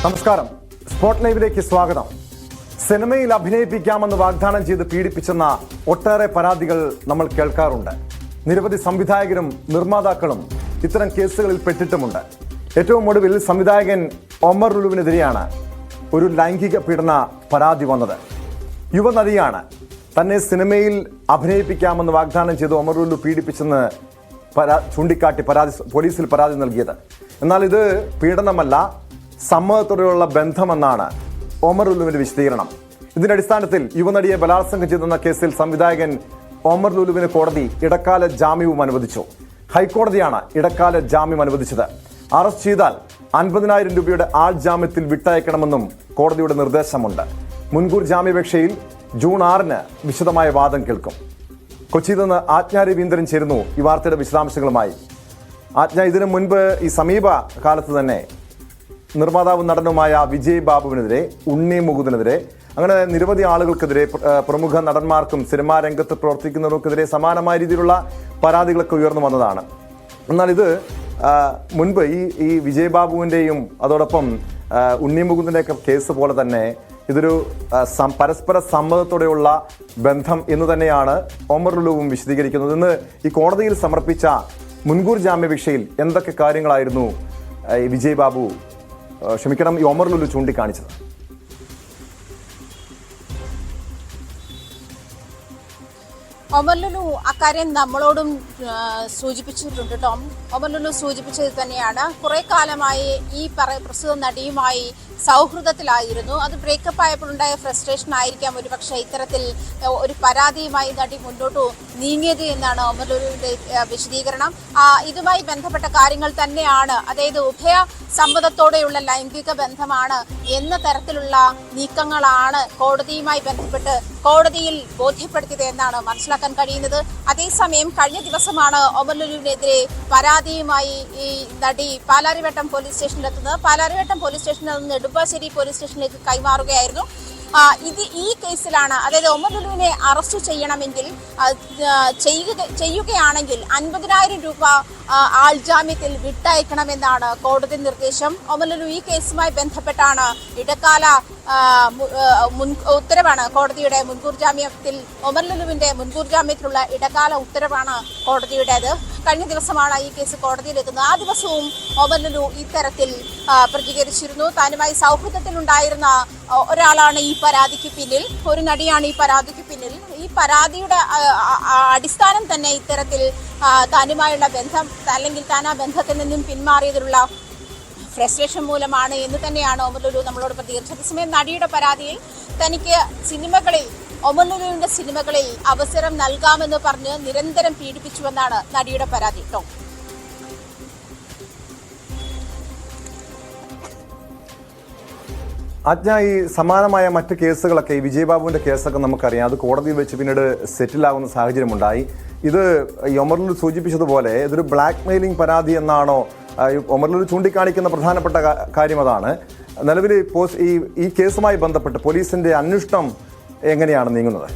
നമസ്കാരം. സ്പോട്ട് ലൈവിലേക്ക് സ്വാഗതം. സിനിമയിൽ അഭിനയിപ്പിക്കാമെന്ന് വാഗ്ദാനം ചെയ്ത് പീഡിപ്പിച്ചെന്ന ഒട്ടേറെ പരാതികൾ നമ്മൾ കേൾക്കാറുണ്ട്. നിരവധി സംവിധായകരും നിർമ്മാതാക്കളും ഇത്തരം കേസുകളിൽ പെട്ടിട്ടുമുണ്ട്. ഏറ്റവും ഒടുവിൽ സംവിധായകൻ ഒമർ ലുലുവിനെതിരെയാണ് ഒരു ലൈംഗിക പീഡന പരാതി വന്നത്. യുവനടിയാണ് തന്നെ സിനിമയിൽ അഭിനയിപ്പിക്കാമെന്ന് വാഗ്ദാനം ചെയ്ത് ഒമർ ലുലു പീഡിപ്പിച്ചെന്ന് ചൂണ്ടിക്കാട്ടി പോലീസിൽ പരാതി നൽകിയത്. എന്നാൽ ഇത് പീഡനമല്ല, സമ്മതത്തോടെയുള്ള ബന്ധമെന്നാണ് ഒമർ ലുലുവിന്റെ വിശദീകരണം. ഇതിന്റെ അടിസ്ഥാനത്തിൽ യുവനടിയെ ബലാത്സംഗം ചെയ്തെന്ന കേസിൽ സംവിധായകൻ ഒമർ ലുലുവിന് കോടതി ഇടക്കാല ജാമ്യവും അനുവദിച്ചു. ഹൈക്കോടതിയാണ് ഇടക്കാല ജാമ്യം അനുവദിച്ചത്. അറസ്റ്റ് ചെയ്താൽ 50,000 രൂപയുടെ ആൾ ജാമ്യത്തിൽ വിട്ടയക്കണമെന്നും കോടതിയുടെ നിർദ്ദേശമുണ്ട്. മുൻകൂർ ജാമ്യാപേക്ഷയിൽ ജൂൺ 6-ന് വിശദമായ വാദം കേൾക്കും. കൊച്ചിയിൽ നിന്ന് ആജ്ഞ രവീന്ദ്രൻ ചേരുന്നു ഈ വാർത്തയുടെ വിശദാംശങ്ങളുമായി. ആജ്ഞ, ഇതിനു മുൻപ് ഈ സമീപ കാലത്ത് തന്നെ നിർമ്മാതാവും നടനുമായ വിജയ് ബാബുവിനെതിരെ, ഉണ്ണി മുകുന്ദനെതിരെ, അങ്ങനെ നിരവധി ആളുകൾക്കെതിരെ, പ്രമുഖ നടന്മാർക്കും സിനിമാ രംഗത്ത് പ്രവർത്തിക്കുന്നവർക്കെതിരെ സമാനമായ രീതിയിലുള്ള പരാതികളൊക്കെ ഉയർന്നു വന്നതാണ്. എന്നാൽ ഇത് മുൻപ് ഈ വിജയ് ബാബുവിൻ്റെയും അതോടൊപ്പം ഉണ്ണി മുകുന്ദൻ്റെയൊക്കെ കേസ് പോലെ തന്നെ ഇതൊരു പരസ്പര സമ്മതത്തോടെയുള്ള ബന്ധം എന്ന് തന്നെയാണ് ഒമർ ലുലുവും വിശദീകരിക്കുന്നത്. ഇന്ന് ഈ കോടതിയിൽ സമർപ്പിച്ച മുൻകൂർ ജാമ്യാപേക്ഷയിൽ എന്തൊക്കെ കാര്യങ്ങളായിരുന്നു വിജയ് ബാബു ഈ ഒമർ ലുലു ചൂണ്ടിക്കാണിച്ചത്? ഒമർ ലുലു അക്കാര്യം നമ്മളോടും സൂചിപ്പിച്ചിട്ടുണ്ട്. ഒമർ ലുലു സൂചിപ്പിച്ചത് തന്നെയാണ്. കുറെ കാലമായി ഈ പ്രസ്തുത നടിയുമായി സൗഹൃദത്തിലായിരുന്നു. അത് ബ്രേക്കപ്പ് ആയപ്പോൾ ഉണ്ടായ ഫ്രസ്ട്രേഷൻ ആയിരിക്കാം ഒരുപക്ഷെ ഇത്തരത്തിൽ ഒരു പരാതിയുമായി നടി മുന്നോട്ട് നീങ്ങിയത് എന്നാണ് ഒമർ ലുലുവിന്റെ വിശദീകരണം. ഇതുമായി ബന്ധപ്പെട്ട കാര്യങ്ങൾ തന്നെയാണ്, അതായത് ഉഭയ സമ്മതത്തോടെയുള്ള ലൈംഗിക ബന്ധമാണ് എന്ന തരത്തിലുള്ള നീക്കങ്ങളാണ് കോടതിയുമായി ബന്ധപ്പെട്ട് കോടതിയിൽ ബോധ്യപ്പെടുത്തിയത് എന്നാണ് മനസ്സിലാക്കാൻ കഴിയുന്നത്. അതേസമയം കഴിഞ്ഞ ദിവസമാണ് ഒമർ ലുലുവിനെതിരെ പരാതിയുമായി ഈ നടി പാലാരിവട്ടം പോലീസ് സ്റ്റേഷനിലെത്തുന്നത്. പാലാരിവട്ടം പോലീസ് സ്റ്റേഷനിൽ നിന്ന് നെടുമ്പാശ്ശേരി പോലീസ് സ്റ്റേഷനിലേക്ക് കൈമാറുകയായിരുന്നു. ഈ കേസിലാണ്, അതായത് ഒമർ ലുലുവിനെ അറസ്റ്റ് ചെയ്യണമെങ്കിൽ ചെയ്യുകയാണെങ്കിൽ 50,000 രൂപ ആൾജാമ്യത്തിൽ വിട്ടയക്കണമെന്നാണ് കോടതി നിർദ്ദേശം. ഒമർ ലുലു ഈ കേസുമായി ബന്ധപ്പെട്ടാണ് ഇടക്കാല ഉത്തരവാണ് കോടതിയുടെ. മുൻകൂർ ജാമ്യത്തിൽ ഒമർ ലുലുവിന്റെ മുൻകൂർ ജാമ്യത്തിലുള്ള ഇടക്കാല ഉത്തരവാണ് കോടതിയുടേത്. കഴിഞ്ഞ ദിവസമാണ് ഈ കേസ് കോടതിയിലെത്തുന്നത്. ആ ദിവസവും ഒമർ ലുലു ഇത്തരത്തിൽ പ്രതികരിച്ചിരുന്നു. താനുമായി സൗഹൃദത്തിലുണ്ടായിരുന്ന ഒരാളാണ് ഈ പരാതിക്ക് പിന്നിൽ, ഒരു നടിയാണ് ഈ പരാതിക്ക് പിന്നിൽ. ഈ പരാതിയുടെ അടിസ്ഥാനം തന്നെ ഇത്തരത്തിൽ താനുമായുള്ള ബന്ധം, അല്ലെങ്കിൽ താൻ ആ ബന്ധത്തിൽ നിന്നും പിന്മാറിയതിലുള്ള ഫ്രസ്ട്രേഷൻ മൂലമാണ് എന്ന് തന്നെയാണ് ഒമർ ലുലു നമ്മളോട് പ്രതികരിച്ചത്. അതേസമയം നടിയുടെ പരാതിയിൽ തനിക്ക് ഒമർ ലുലുവിന്റെ സിനിമകളിൽ അവസരം നൽകാമെന്ന് പറഞ്ഞ് നിരന്തരം പീഡിപ്പിച്ചുവെന്നാണ് നടിയുടെ പരാതി. ആജ്ഞ, ഈ സമാനമായ മറ്റ് കേസുകളൊക്കെ, ഈ വിജയ് ബാബുവിന്റെ കേസൊക്കെ നമുക്കറിയാം, അത് കോടതിയിൽ വെച്ച് പിന്നീട് സെറ്റിലാകുന്ന സാഹചര്യമുണ്ടായി. ഇത് ഒമർ ലുലു സൂചിപ്പിച്ചതുപോലെ ഇതൊരു ബ്ലാക്ക് മെയിലിംഗ് പരാതി എന്നാണോ ഒമർ ലുലു ചൂണ്ടിക്കാണിക്കുന്ന പ്രധാനപ്പെട്ട കാര്യം? അതാണ് നിലവിൽ ഈ കേസുമായി ബന്ധപ്പെട്ട് പോലീസിന്റെ അന്വേഷണം എങ്ങനെയാണ് നീങ്ങുന്നത്?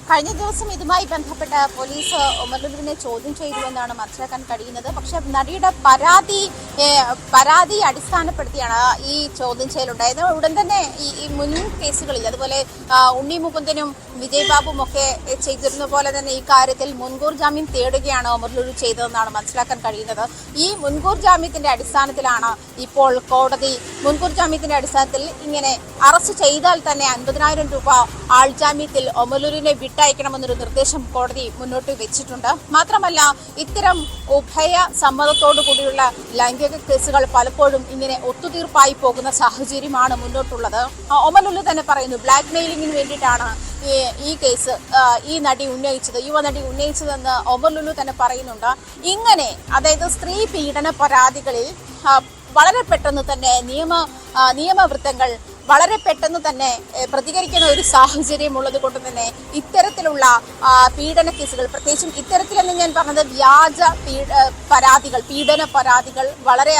കഴിഞ്ഞ ദിവസം ഇതുമായി ബന്ധപ്പെട്ട് പോലീസ് ഒമർ ലുലുവിനെ ചോദ്യം ചെയ്തുവെന്നാണ് മനസ്സിലാക്കാൻ കഴിയുന്നത്. പക്ഷെ നടിയുടെ പരാതി അടിസ്ഥാനപ്പെടുത്തിയാണ് ഈ ചോദ്യം ചെയ്യലുണ്ടായത്. ഉടൻ തന്നെ ഈ മുൻ കേസുകളിൽ, അതുപോലെ ഉണ്ണി മുകുന്ദനും വിജയ് ബാബുവും ഒക്കെ ചെയ്തിരുന്ന പോലെ തന്നെ ഈ കാര്യത്തിൽ മുൻകൂർ ജാമ്യം തേടുകയാണ് ഒമർ ലുലു ചെയ്തതെന്നാണ് മനസ്സിലാക്കാൻ കഴിയുന്നത്. ഈ മുൻകൂർ ജാമ്യത്തിന്റെ അടിസ്ഥാനത്തിലാണ് ഇപ്പോൾ കോടതി മുൻകൂർ ജാമ്യത്തിന്റെ അടിസ്ഥാനത്തിൽ ഇങ്ങനെ അറസ്റ്റ് ചെയ്താൽ തന്നെ 50,000 രൂപ ആൾജാമ്യത്തിൽ ഒമർ ലുലുവിനെ വിട്ടയക്കണമെന്നൊരു നിർദ്ദേശം കോടതി മുന്നോട്ട് വെച്ചിട്ടുണ്ട്. മാത്രമല്ല, ഇത്തരം ഉഭയ സമ്മതത്തോടു കൂടിയുള്ള ലൈംഗിക കേസുകൾ പലപ്പോഴും ഇങ്ങനെ ഒത്തുതീർപ്പായി പോകുന്ന സാഹചര്യമാണ് മുന്നോട്ടുള്ളത്. ഒമർ ലുലു തന്നെ പറയുന്നു, ബ്ലാക്ക് മെയിലിംഗിന് വേണ്ടിയിട്ടാണ് ഈ കേസ് യുവനടി ഉന്നയിച്ചതെന്ന് ഒമർ ലുലു തന്നെ പറയുന്നുണ്ട്. ഇങ്ങനെ, അതായത് സ്ത്രീ പീഡന പരാതികളിൽ വളരെ പെട്ടെന്ന് തന്നെ നിയമവൃത്തങ്ങൾ വളരെ പെട്ടെന്ന് തന്നെ പ്രതികരിക്കുന്ന ഒരു സാഹചര്യം ഉള്ളത് കൊണ്ട് തന്നെ ഇത്തരത്തിലുള്ള പീഡന കേസുകൾ, പ്രത്യേകിച്ചും ഇത്തരത്തിലെന്ന് ഞാൻ പറഞ്ഞത് വ്യാജ പീഡന പരാതികൾ വളരെ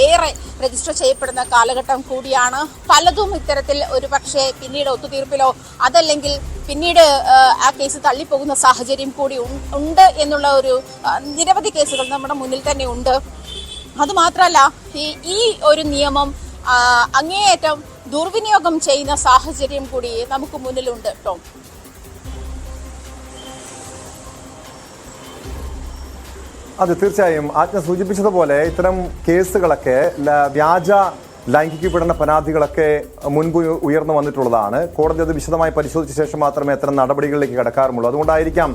ഏറെ രജിസ്റ്റർ ചെയ്യപ്പെടുന്ന കാലഘട്ടം കൂടിയാണ്. പലതും ഇത്തരത്തിൽ ഒരു പക്ഷേ പിന്നീട് ഒത്തുതീർപ്പിലോ അതല്ലെങ്കിൽ പിന്നീട് ആ കേസ് തള്ളിപ്പോകുന്ന സാഹചര്യം കൂടി ഉണ്ട് എന്നുള്ള ഒരു നിരവധി കേസുകൾ നമ്മുടെ മുന്നിൽ തന്നെ ഉണ്ട്. അതുമാത്രമല്ല ഈ ഒരു നിയമം അങ്ങേയറ്റം ദുർവിനിയോഗം ചെയ്യുന്ന സാഹചര്യം കൂടി നമുക്ക് മുന്നിലുണ്ട് കേട്ടോ. അതെ, തീർച്ചയായും ആജ്ഞ സൂചിപ്പിച്ചതുപോലെ ഇത്തരം കേസുകളൊക്കെ വ്യാജ ലൈംഗിക പീഡന പരാതികളൊക്കെ മുൻപ് ഉയർന്നു വന്നിട്ടുള്ളതാണ്. കോടതി അത് വിശദമായി പരിശോധിച്ച ശേഷം മാത്രമേ അത്തരം നടപടികളിലേക്ക് കടക്കാറുമുള്ളൂ. അതുകൊണ്ടായിരിക്കാം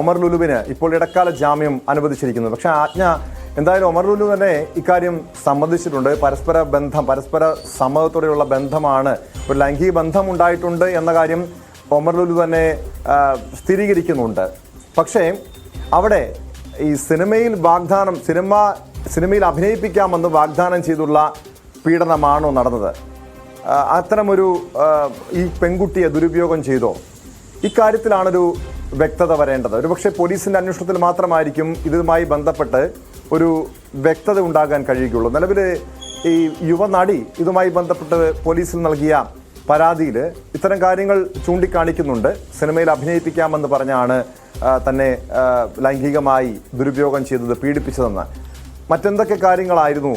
ഒമർ ലുലുവിന് ഇപ്പോൾ ഇടക്കാല ജാമ്യം അനുവദിച്ചിരിക്കുന്നത്. പക്ഷേ ആജ്ഞ എന്തായാലും ഒമർ ലുലു തന്നെ ഇക്കാര്യം സമ്മതിച്ചിട്ടുണ്ട്. പരസ്പര സമ്മതത്തോടെയുള്ള ബന്ധമാണ്, ഒരു ലൈംഗിക ബന്ധം ഉണ്ടായിട്ടുണ്ട് എന്ന കാര്യം ഒമർ ലുലു തന്നെ സ്ഥിരീകരിക്കുന്നുണ്ട്. പക്ഷേ അവിടെ ഈ സിനിമയിൽ അഭിനയിപ്പിക്കാമെന്ന് വാഗ്ദാനം ചെയ്തുള്ള പീഡനമാണോ നടന്നത്? അത്തരമൊരു ഈ പെൺകുട്ടിയെ ദുരുപയോഗം ചെയ്തോ? ഇക്കാര്യത്തിലാണൊരു വ്യക്തത വരേണ്ടത്. ഒരുപക്ഷെ പോലീസിൻ്റെ അന്വേഷണത്തിൽ മാത്രമായിരിക്കും ഇതുമായി ബന്ധപ്പെട്ട് ഒരു വ്യക്തത ഉണ്ടാകാൻ കഴിയുകയുള്ളൂ. നിലവിൽ ഈ യുവനടി ഇതുമായി ബന്ധപ്പെട്ട് പോലീസിൽ നൽകിയ പരാതിയിൽ ഇത്തരം കാര്യങ്ങൾ ചൂണ്ടിക്കാണിക്കുന്നുണ്ട്. സിനിമയിൽ അഭിനയിപ്പിക്കാമെന്ന് പറഞ്ഞാണ് തന്നെ ലൈംഗികമായി ദുരുപയോഗം ചെയ്തത്, പീഡിപ്പിച്ചതെന്ന്. മറ്റെന്തൊക്കെ കാര്യങ്ങളായിരുന്നു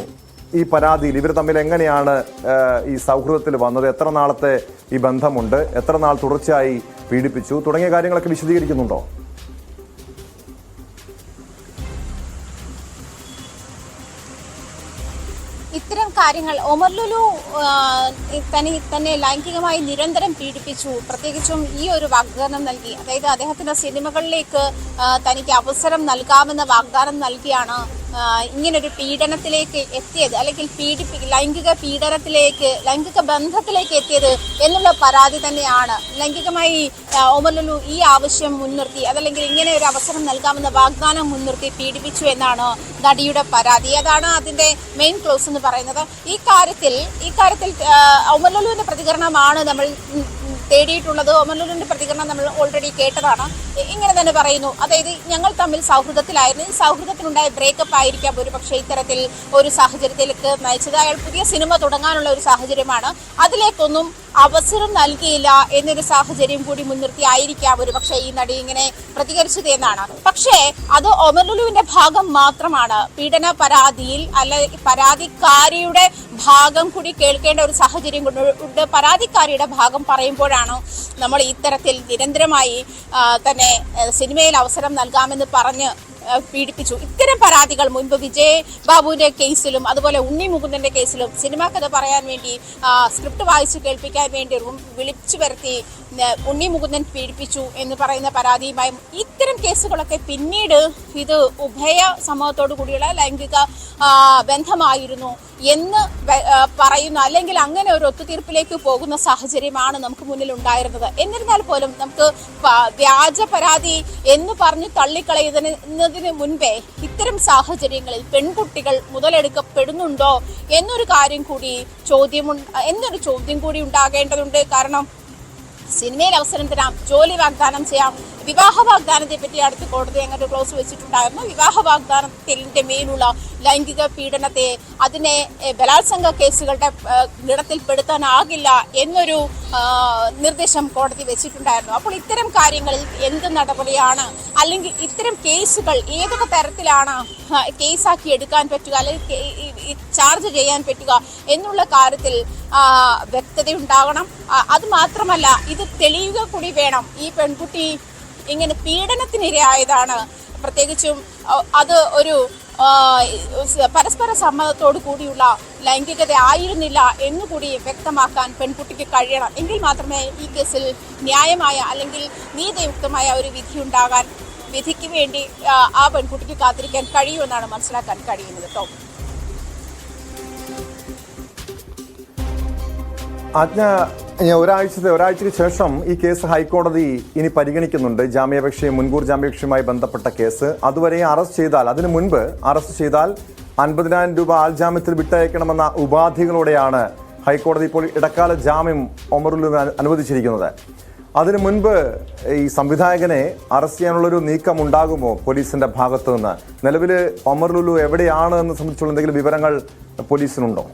ഈ പരാതിയിൽ? ഇവർ തമ്മിൽ എങ്ങനെയാണ് ഈ സൗഹൃദത്തിൽ വന്നത്? എത്ര നാളത്തെ ഈ ബന്ധമുണ്ട്? എത്ര നാൾ തുടർച്ചയായി പീഡിപ്പിച്ചു? തുടങ്ങിയ കാര്യങ്ങളൊക്കെ വിശദീകരിക്കുന്നുണ്ടോ? ഇത്തരം കാര്യങ്ങൾ ഒമർ ലുലു തന്നെ ലൈംഗികമായി നിരന്തരം പീഡിപ്പിച്ചു. പ്രത്യേകിച്ചും ഈ ഒരു വാഗ്ദാനം നൽകി, അതായത് അദ്ദേഹത്തിന്റെ സിനിമകളിലേക്ക് തനിക്ക് അവസരം നൽകാമെന്ന വാഗ്ദാനം നൽകിയാണ് ഇങ്ങനൊരു പീഡനത്തിലേക്ക് എത്തിയത്, അല്ലെങ്കിൽ ലൈംഗിക ബന്ധത്തിലേക്ക് എത്തിയത് എന്നുള്ള പരാതി തന്നെയാണ്. ലൈംഗികമായി ഒമർ ലുലു ഈ ആവശ്യം മുൻനിർത്തി, അതല്ലെങ്കിൽ ഇങ്ങനെ ഒരു അവസരം നൽകാമെന്ന വാഗ്ദാനം മുൻനിർത്തി പീഡിപ്പിച്ചു എന്നാണ് നടിയുടെ പരാതി. അതാണ് അതിന്റെ മെയിൻ ക്ലോസ് എന്ന് പറയുന്നത്. ഈ കാര്യത്തിൽ ഒമർ ലുലുവിന്റെ പ്രതികരണമാണ് നമ്മൾ തേടിയിട്ടുള്ളത്. ഒമർ ലുലുവിന്റെ പ്രതികരണം നമ്മൾ ഓൾറെഡി കേട്ടതാണ്. ഇങ്ങനെ തന്നെ പറയുന്നു, അതായത് ഞങ്ങൾ തമ്മിൽ സൗഹൃദത്തിലായിരുന്നു, ഈ സൗഹൃദത്തിനുണ്ടായ ബ്രേക്കപ്പ് ആയിരിക്കാം ഒരു പക്ഷേ ഇത്തരത്തിൽ ഒരു സാഹചര്യത്തിലേക്ക് നയിച്ചത്. അയാൾ പുതിയ സിനിമ തുടങ്ങാനുള്ള ഒരു സാഹചര്യമാണ്, അതിലേക്കൊന്നും അവസരം നൽകിയില്ല എന്നൊരു സാഹചര്യം കൂടി മുൻനിർത്തി ആയിരിക്കാം ഒരു പക്ഷേ ഈ നടി ഇങ്ങനെ പ്രതികരിച്ചത് എന്നാണ്. പക്ഷേ അത് ഒമർ ലുലുവിന്റെ ഭാഗം മാത്രമാണ്. പീഡന പരാതിയിൽ പരാതിക്കാരിയുടെ ഭാഗം കൂടി കേൾക്കേണ്ട ഒരു സാഹചര്യം കൊണ്ട് പരാതിക്കാരിയുടെ ഭാഗം പറയുമ്പോഴാണ് നമ്മൾ ഇത്തരത്തിൽ നിരന്തരമായി തന്നെ സിനിമയിൽ അവസരം നൽകാമെന്ന് പറഞ്ഞ് പീഡിപ്പിച്ചു. ഇത്തരം പരാതികൾ മുൻപ് വിജയ് ബാബുവിന്റെ കേസിലും അതുപോലെ ഉണ്ണി മുകുന്ദന്റെ കേസിലും സിനിമാ കഥ പറയാൻ വേണ്ടി സ്ക്രിപ്റ്റ് വായിച്ച് കേൾപ്പിക്കാൻ വേണ്ടി വിളിച്ചു വരുത്തി ഉണ്ണി മുകുന്ദൻ പീഡിപ്പിച്ചു എന്ന് പറയുന്ന പരാതിയുമായും ഇത്തരം കേസുകളൊക്കെ പിന്നീട് ഇത് ഉഭയ സമൂഹത്തോടു കൂടിയുള്ള ലൈംഗിക ബന്ധമായിരുന്നു എന്ന് പറയുന്ന, അല്ലെങ്കിൽ അങ്ങനെ ഒരു ഒത്തുതീർപ്പിലേക്ക് പോകുന്ന സാഹചര്യമാണ് നമുക്ക് മുന്നിൽ ഉണ്ടായിരുന്നത്. എന്നിരുന്നാൽ പോലും നമുക്ക് വ്യാജ പരാതി എന്ന് പറഞ്ഞ് തള്ളിക്കളയുന്നതിന് മുൻപേ ഇത്തരം സാഹചര്യങ്ങളിൽ പെൺകുട്ടികൾ മുതലെടുക്കപ്പെടുന്നുണ്ടോ എന്നൊരു ചോദ്യം കൂടി ഉണ്ടാകേണ്ടതുണ്ട്. കാരണം സിനിമയിൽ അവസരം തരാം, ജോലി വാഗ്ദാനം ചെയ്യാം, വിവാഹ വാഗ്ദാനത്തെ പറ്റി അടുത്ത് കോടതി അങ്ങനെ ക്ലോസ് വെച്ചിട്ടുണ്ടായിരുന്നു. വിവാഹ വാഗ്ദാനത്തിന്റെ മേലുള്ള ലൈംഗിക പീഡനത്തെ അതിനെ ബലാത്സംഗ കേസുകളുടെ ഗണത്തിൽപ്പെടുത്താനാകില്ല എന്നൊരു നിർദ്ദേശം കോടതി വെച്ചിട്ടുണ്ടായിരുന്നു. അപ്പോൾ ഇത്തരം കാര്യങ്ങളിൽ എന്ത് നടപടിയാണ്, അല്ലെങ്കിൽ ഇത്തരം കേസുകൾ ഏതൊക്കെ തരത്തിലാണ് കേസാക്കി എടുക്കാൻ പറ്റുക, അല്ലെങ്കിൽ ചാർജ് ചെയ്യാൻ പറ്റുക എന്നുള്ള കാര്യത്തിൽ വ്യക്തതയുണ്ടാകണം. അത് മാത്രമല്ല, ഇത് തെളിയുക കൂടി വേണം. ഈ പെൺകുട്ടി ഇങ്ങനെ പീഡനത്തിനിരയായതാണ്, പ്രത്യേകിച്ചും അത് ഒരു പരസ്പര സമ്മതത്തോടു കൂടിയുള്ള ലൈംഗികത ആയിരുന്നില്ല എന്നുകൂടി വ്യക്തമാക്കാൻ പെൺകുട്ടിക്ക് കഴിയണം. എങ്കിൽ മാത്രമേ ഈ കേസിൽ ന്യായമായ അല്ലെങ്കിൽ നീതിയുക്തമായ ഒരു വിധിക്ക് വേണ്ടി ആ പെൺകുട്ടിക്ക് കാത്തിരിക്കാൻ കഴിയുമെന്നാണ് മനസ്സിലാക്കാൻ കഴിയുന്നത് കേട്ടോ. ആജ്ഞ, ഒരാഴ്ചയ്ക്ക് ശേഷം ഈ കേസ് ഹൈക്കോടതി ഇനി പരിഗണിക്കുന്നുണ്ട്. മുൻകൂർ ജാമ്യാപേക്ഷയുമായി ബന്ധപ്പെട്ട കേസ്. അതുവരെ അതിനു മുൻപ് അറസ്റ്റ് ചെയ്താൽ 50,000 രൂപ ആൾജാമ്യത്തിൽ വിട്ടയക്കണമെന്ന ഉപാധികളോടെയാണ് ഹൈക്കോടതി ഇപ്പോൾ ഇടക്കാല ജാമ്യം ഒമർ ലുലുവിന് അനുവദിച്ചിരിക്കുന്നത്. അതിനു മുൻപ് ഈ സംവിധായകനെ അറസ്റ്റ് ചെയ്യാനുള്ളൊരു നീക്കം ഉണ്ടാകുമോ പോലീസിന്റെ ഭാഗത്തു നിന്ന്? നിലവിൽ ഒമർ ലുലു എവിടെയാണ് എന്ന് സംബന്ധിച്ചുള്ള എന്തെങ്കിലും വിവരങ്ങൾ പോലീസിനുണ്ടോ?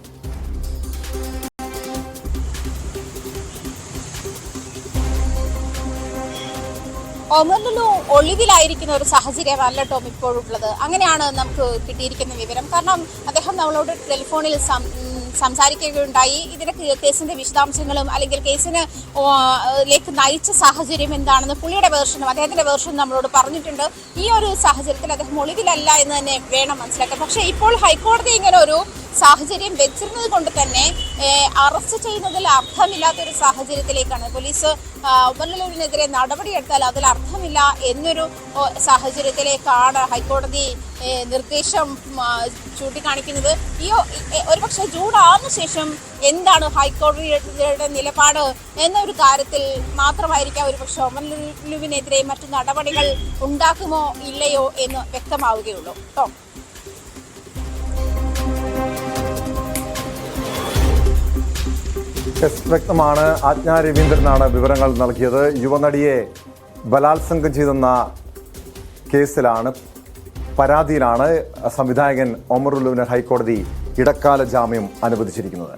ഒമർ ലുലു ഒളിവിലായിരിക്കുന്ന ഒരു സാഹചര്യമല്ല ടോം ഇപ്പോഴുള്ളത്. അങ്ങനെയാണ് നമുക്ക് കിട്ടിയിരിക്കുന്ന വിവരം. കാരണം അദ്ദേഹം നമ്മളോട് ടെലിഫോണിൽ സംസാരിക്കുകയുണ്ടായി. ഇതിന്റെ കേസിന്റെ വിശദാംശങ്ങളും അല്ലെങ്കിൽ കേസിലേക്ക് നയിച്ച സാഹചര്യം എന്താണെന്ന് പുള്ളിയുടെ വേർഷനും അദ്ദേഹത്തിന്റെ വേർഷനും നമ്മളോട് പറഞ്ഞിട്ടുണ്ട്. ഈ ഒരു സാഹചര്യത്തിൽ അദ്ദേഹം ഒളിവിലല്ല എന്ന് തന്നെ വേണം മനസ്സിലാക്കാൻ. പക്ഷേ ഇപ്പോൾ ഹൈക്കോടതി ഇങ്ങനെ ഒരു സാഹചര്യം വെച്ചിരുന്നത് കൊണ്ട് തന്നെ അറസ്റ്റ് ചെയ്യുന്നതിൽ അർത്ഥമില്ലാത്തൊരു സാഹചര്യത്തിലേക്കാണ് പോലീസ് ഒമർ ലുലുവിനെതിരെ നടപടിയെടുത്താൽ അതിൽ അർത്ഥമില്ല എന്നൊരു സാഹചര്യത്തിലേക്കാണ് ഹൈക്കോടതി നിർദ്ദേശം ചൂണ്ടിക്കാണിക്കുന്നത്. ഈ ഒരുപക്ഷെ ജൂൺ 6 ശേഷം എന്താണ് ഹൈക്കോടതിയുടെ നിലപാട് എന്നൊരു കാര്യത്തിൽ മാത്രമായിരിക്കാം ഒരുപക്ഷെ ഒമർ ലുലുവിനെതിരെ മറ്റു നടപടികൾ ഉണ്ടാക്കുമോ ഇല്ലയോ എന്ന് വ്യക്തമാവുകയുള്ളൂ. കേട്ടോ. വ്യക്തമാണ്. ആജ്ഞ രവീന്ദ്രനാണ് വിവരങ്ങൾ നൽകിയത്. യുവനടിയെ ബലാത്സംഗം ചെയ്തെന്ന കേസിലാണ്, പരാതിയിലാണ് സംവിധായകൻ ഒമർ ലുലുവിന് ഹൈക്കോടതി ഇടക്കാല ജാമ്യം അനുവദിച്ചിരിക്കുന്നത്.